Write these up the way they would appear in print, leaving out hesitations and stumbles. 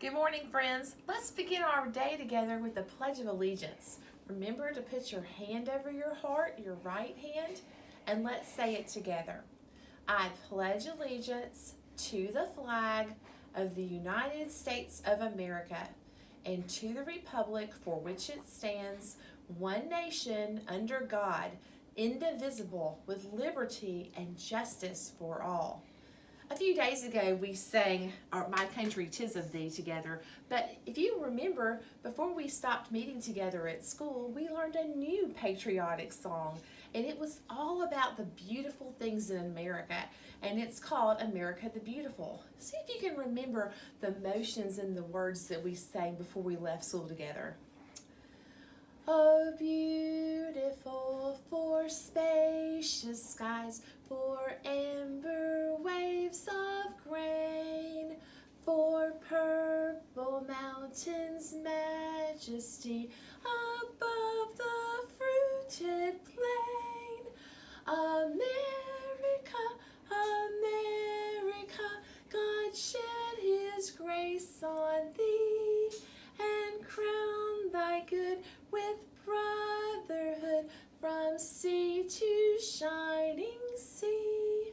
Good morning, friends. Let's begin our day together with the Pledge of Allegiance. Remember to put your hand over your heart, your right hand, and let's say it together. I pledge allegiance to the flag of the United States of America and to the republic for which it stands, one nation under God, indivisible, with liberty and justice for all. A few days ago, we sang My Country 'Tis of Thee together, but if you remember, before we stopped meeting together at school, we learned a new patriotic song, and it was all about the beautiful things in America, and it's called America the Beautiful. See if you can remember the motions and the words that we sang before we left school together. Oh, beautiful for spacious skies, for amber waves of grain, for purple mountains' majesty above the fruited plain. America, America, God shed his grace on thee and crown thy good with brotherhood from sea to shining sea.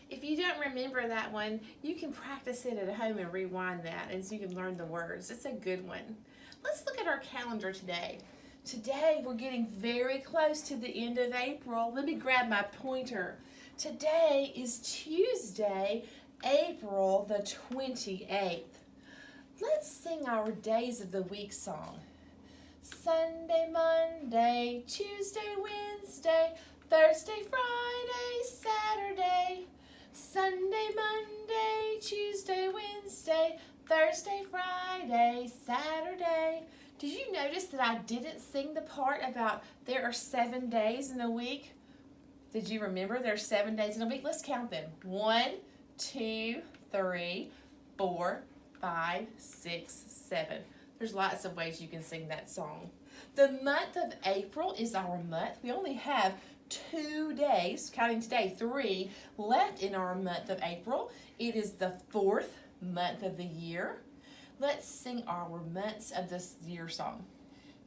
If you don't remember that one, you can practice it at home and rewind that and so you can learn the words. It's a good one. Let's look at our calendar today. Today we're getting very close to the end of April. Let me grab my pointer. Today is Tuesday, April the 28th. Let's sing our Days of the Week song. Sunday, Monday, Tuesday, Wednesday, Thursday, Friday, Saturday. Sunday, Monday, Tuesday, Wednesday, Thursday, Friday, Saturday. Did you notice that I didn't sing the part about there are 7 days in a week? Did you remember there are 7 days in a week? Let's count them. 1, 2, 3, 4, 5, 6, 7. There's lots of ways you can sing that song. The month of April is our month. We only have 2 days, counting today, 3 left in our month of April. It is the 4th month of the year. Let's sing our months of this year song.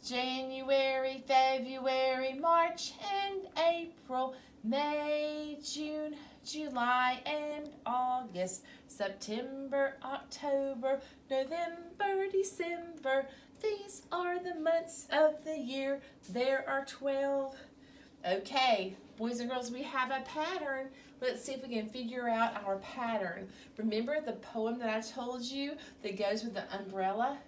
January, February, March, and April, May, June, July, and August, September, October, November, December. These are the months of the year. There are 12. Okay, boys and girls, we have a pattern. Let's see if we can figure out our pattern. Remember the poem that I told you that goes with the umbrella?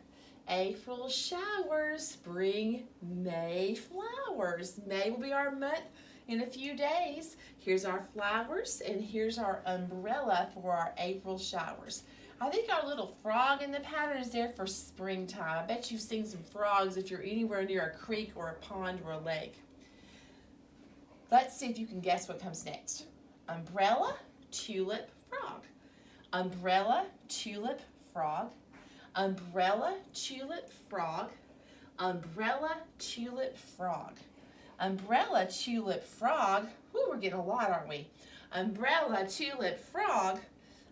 April showers bring May flowers. May will be our month in a few days. Here's our flowers and here's our umbrella for our April showers. I think our little frog in the pattern is there for springtime. I bet you've seen some frogs if you're anywhere near a creek or a pond or a lake. Let's see if you can guess what comes next. Umbrella, tulip, frog. Umbrella, tulip, frog. Umbrella, tulip, frog. Umbrella, tulip, frog. Umbrella, tulip, frog. Ooh, we're getting a lot, aren't we? Umbrella, tulip, frog.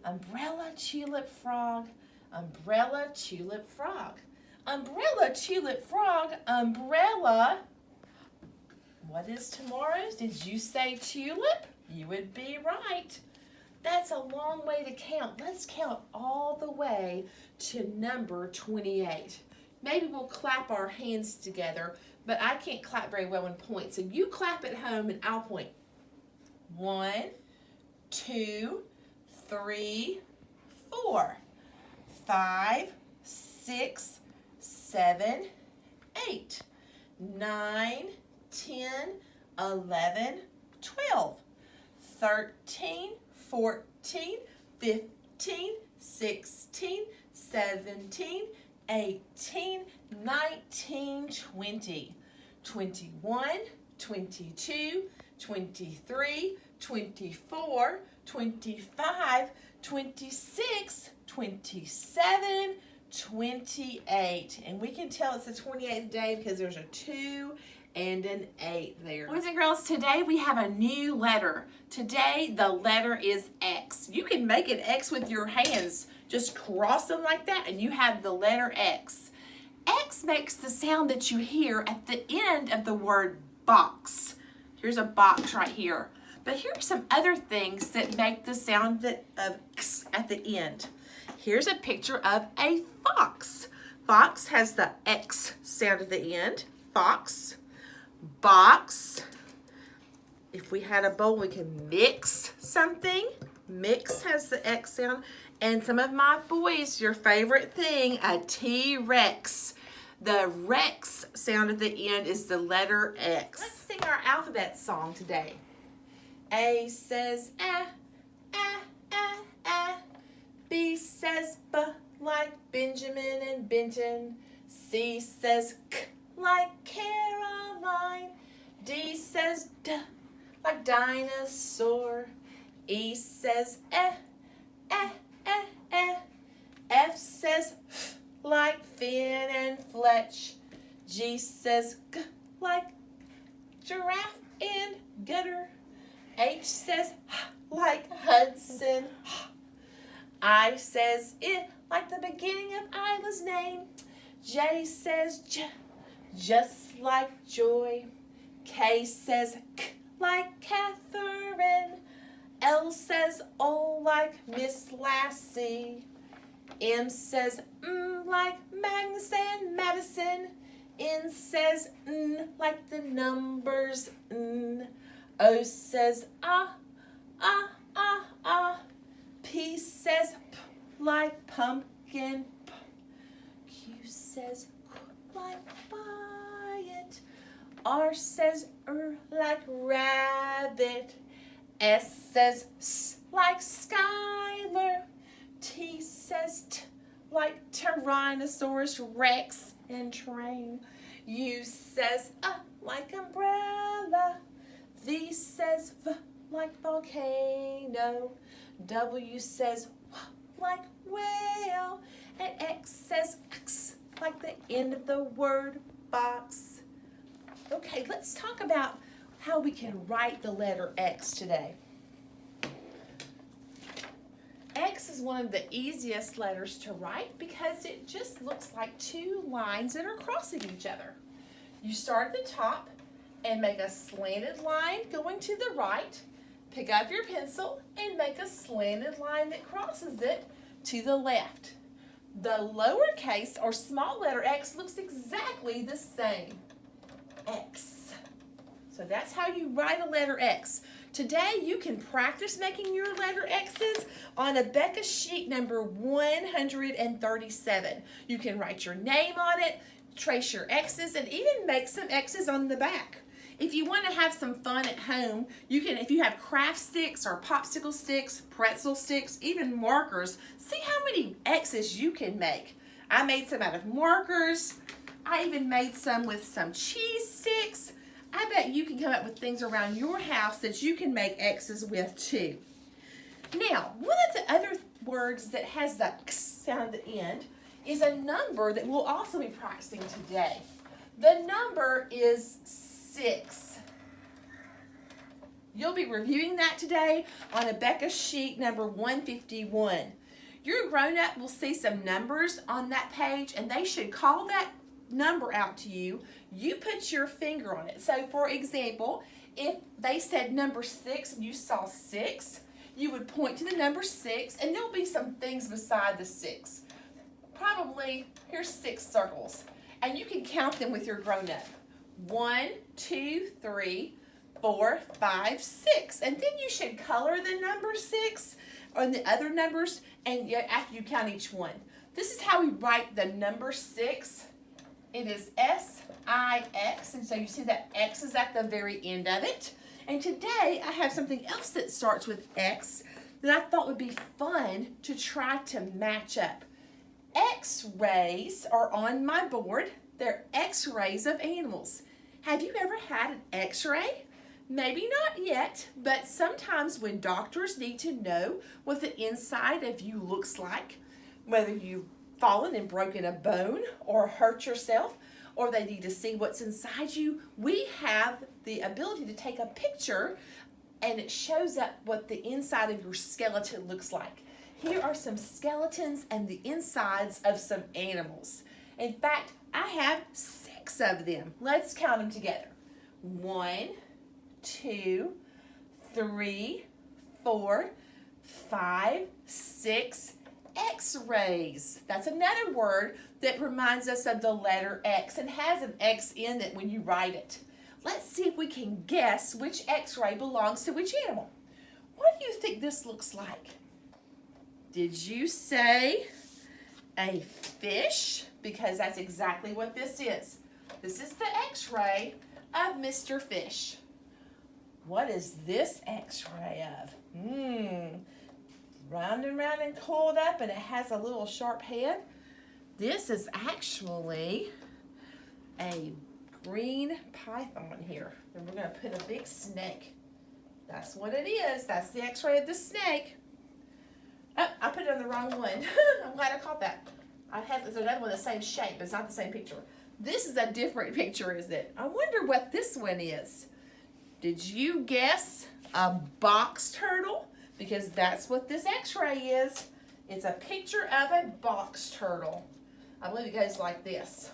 Umbrella, tulip, frog. Umbrella, tulip, frog. Umbrella, tulip, frog. Umbrella. What is tomorrow's? Did you say tulip? You would be right. That's a long way to count. Let's count all the way to number 28. Maybe we'll clap our hands together, but I can't clap very well and point. So you clap at home and I'll point. 1, 2, 3, 4, 5, 6, 7, 8, 9, 10, 11, 12, 13, 14, 15, 16, 17, 18, 19, 20, 21, 22, 23, 24, 25, 26, 27, 28. And we can tell it's the 28th day because there's a 2 and an 8 there. Boys and girls, today we have a new letter. Today the letter is X. You can make an X with your hands. Just cross them like that and you have the letter X. X makes the sound that you hear at the end of the word box. Here's a box right here. But here are some other things that make the sound of X at the end. Here's a picture of a fox. Fox has the X sound at the end. Fox. Box. If we had a bowl, we can mix something. Mix has the X sound. And some of my boys, your favorite thing, a T-Rex. The Rex sound at the end is the letter X. Let's sing our alphabet song today. A says A. B says B like Benjamin and Benton. C says K like Caroline. D says D like dinosaur. E says F says F like Finn and Fletch. G says G like giraffe and gutter. H says H like Hudson. I says I like the beginning of Isla's name. J says J just like joy. K says K like Catherine. L says O like Miss Lassie. M says like Magnus and Madison. N says like the numbers N. O says ah. P says P like pumpkin P. Q says Q like quiet. R says like rabbit. S says S like Skylar. T says T like Tyrannosaurus Rex and train. U says like umbrella. V says V like volcano. W says W like whale. And X says X like the end of the word box. Okay, let's talk about how we can write the letter X today. X is one of the easiest letters to write because it just looks like two lines that are crossing each other. You start at the top and make a slanted line going to the right. Pick up your pencil and make a slanted line that crosses it to the left. The lowercase or small letter X looks exactly the same. X. So that's how you write a letter X. Today you can practice making your letter X's on Abeka sheet number 137. You can write your name on it, trace your X's, and even make some X's on the back. If you want to have some fun at home, you can, if you have craft sticks or popsicle sticks, pretzel sticks, even markers, see how many X's you can make. I made some out of markers. I even made some with some cheese sticks. I bet you can come up with things around your house that you can make X's with too. Now, one of the other words that has the X sound at the end is a number that we'll also be practicing today. The number is 6. You'll be reviewing that today on Abeka sheet number 151. Your grown-up will see some numbers on that page and they should call that number out to you. You put your finger on it. So for example, if they said number 6 and you saw 6, you would point to the number 6 and there'll be some things beside the 6. Probably, here's 6 circles. And you can count them with your grown-up. 1, 2, 3, 4, 5, 6. And then you should color the number 6 on the other numbers and after you count each one. This is how we write the number 6. It is S-I-X, and so you see that X is at the very end of it. And today I have something else that starts with X that I thought would be fun to try to match up. X-rays are on my board. They're X-rays of animals. Have you ever had an X-ray? Maybe not yet, but sometimes when doctors need to know what the inside of you looks like, whether you've fallen and broken a bone or hurt yourself, or they need to see what's inside you, we have the ability to take a picture and it shows up what the inside of your skeleton looks like. here are some skeletons and the insides of some animals. In fact, I have 6 of them. Let's count them together. 1, 2, 3, 4, 5, 6 X-rays. That's another word that reminds us of the letter X and has an X in it when you write it. Let's see if we can guess which X-ray belongs to which animal. What do you think this looks like? Did you say a fish? Because that's exactly what this is. This is the X-ray of Mr. Fish. What is this X-ray of? Round and round and coiled up, and it has a little sharp head. This is actually a green python here. And we're going to put a big snake. That's what it is. That's the X-ray of the snake. Oh, I put it on the wrong one. I'm glad I caught that. There's another one the same shape, but it's not the same picture. This is a different picture, isn't it? I wonder what this one is. Did you guess a box turtle? Because that's what this X-ray is. It's a picture of a box turtle. I believe it goes like this.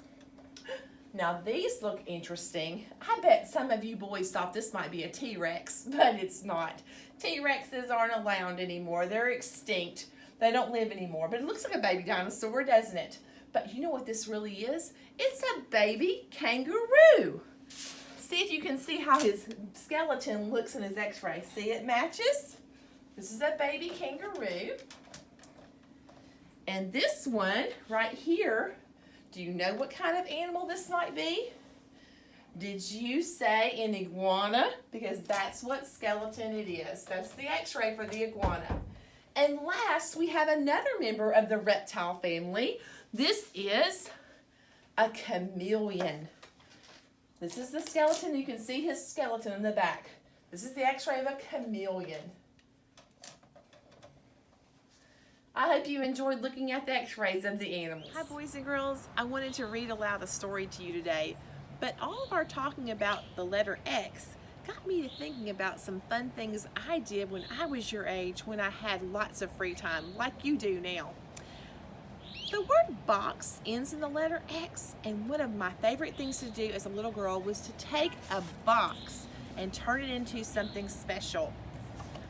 Now these look interesting. I bet some of you boys thought this might be a T-Rex, but it's not. T-Rexes aren't allowed anymore. They're extinct. They don't live anymore. But it looks like a baby dinosaur, doesn't it? But you know what this really is? It's a baby kangaroo. See if you can see how his skeleton looks in his X-ray. See, it matches? This is a baby kangaroo. And this one right here, do you know what kind of animal this might be? Did you say an iguana? Because that's what skeleton it is. That's the X-ray for the iguana. And last, we have another member of the reptile family. This is a chameleon. This is the skeleton. You can see his skeleton in the back. This is the X-ray of a chameleon. I hope you enjoyed looking at the X-rays of the animals. Hi boys and girls. I wanted to read aloud a story to you today, but all of our talking about the letter X got me to thinking about some fun things I did when I was your age, when I had lots of free time, like you do now. The word box ends in the letter X, and one of my favorite things to do as a little girl was to take a box and turn it into something special.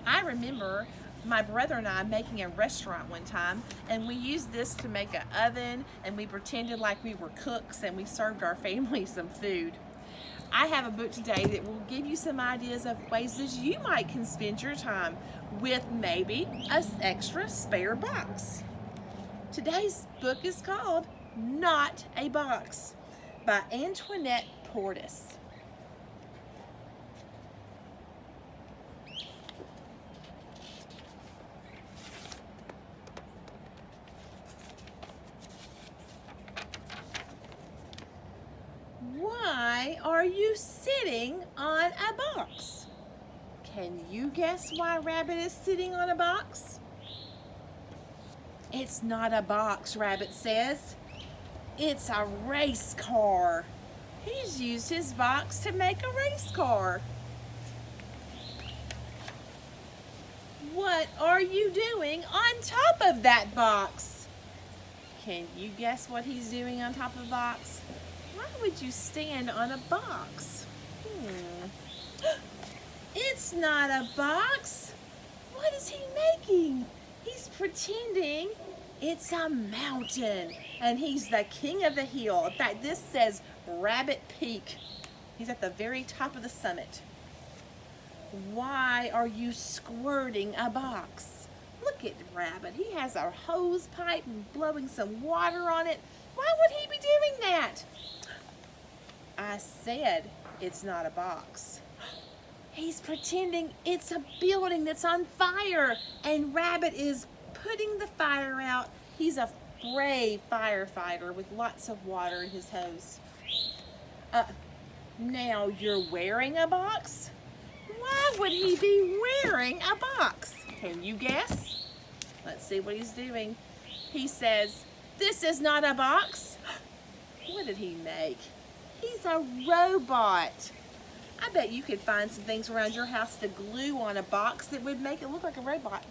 I remember my brother and I making a restaurant one time, and we used this to make an oven, and we pretended like we were cooks, and we served our family some food. I have a book today that will give you some ideas of ways that you might can spend your time with maybe an extra spare box. Today's book is called Not a Box by Antoinette Portis. Why are you sitting on a box? Can you guess why Rabbit is sitting on a box? It's not a box, Rabbit says. It's a race car. He's used his box to make a race car. What are you doing on top of that box? Can you guess what he's doing on top of the box? Why would you stand on a box? It's not a box. What is he making? He's pretending it's a mountain, and he's the king of the hill. In fact, this says Rabbit Peak. He's at the very top of the summit. Why are you squirting a box? Look at Rabbit. He has a hose pipe and blowing some water on it. Why would he be doing that? I said it's not a box. He's pretending it's a building that's on fire, and Rabbit is putting the fire out. He's a brave firefighter with lots of water in his hose. Now you're wearing a box? Why would he be wearing a box? Can you guess? Let's see what he's doing. He says, "This is not a box." What did he make? He's a robot. I bet you could find some things around your house to glue on a box that would make it look like a robot.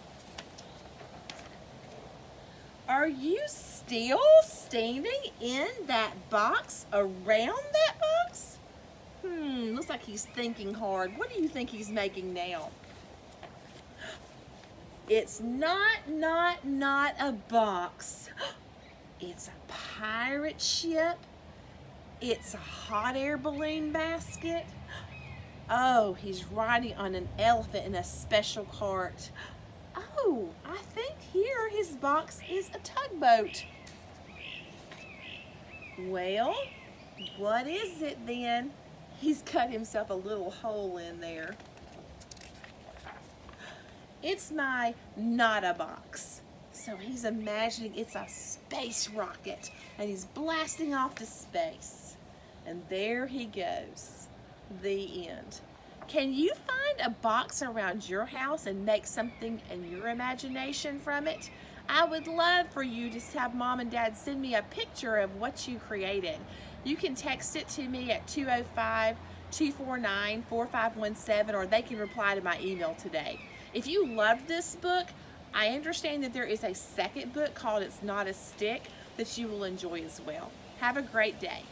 Are you still standing in that box, around that box? Looks like he's thinking hard. What do you think he's making now? It's not a box. It's a pirate ship. It's a hot air balloon basket. Oh, he's riding on an elephant in a special cart. Oh, I think here his box is a tugboat. Well, what is it then? He's cut himself a little hole in there. It's my not a box. So he's imagining it's a space rocket and he's blasting off to space. And there he goes. The end. Can you find a box around your house and make something in your imagination from it? I would love for you to have Mom and Dad send me a picture of what you created. You can text it to me at 205-249-4517, or they can reply to my email today. If you love this book, I understand that there is a second book called It's Not a Stick that you will enjoy as well. Have a great day.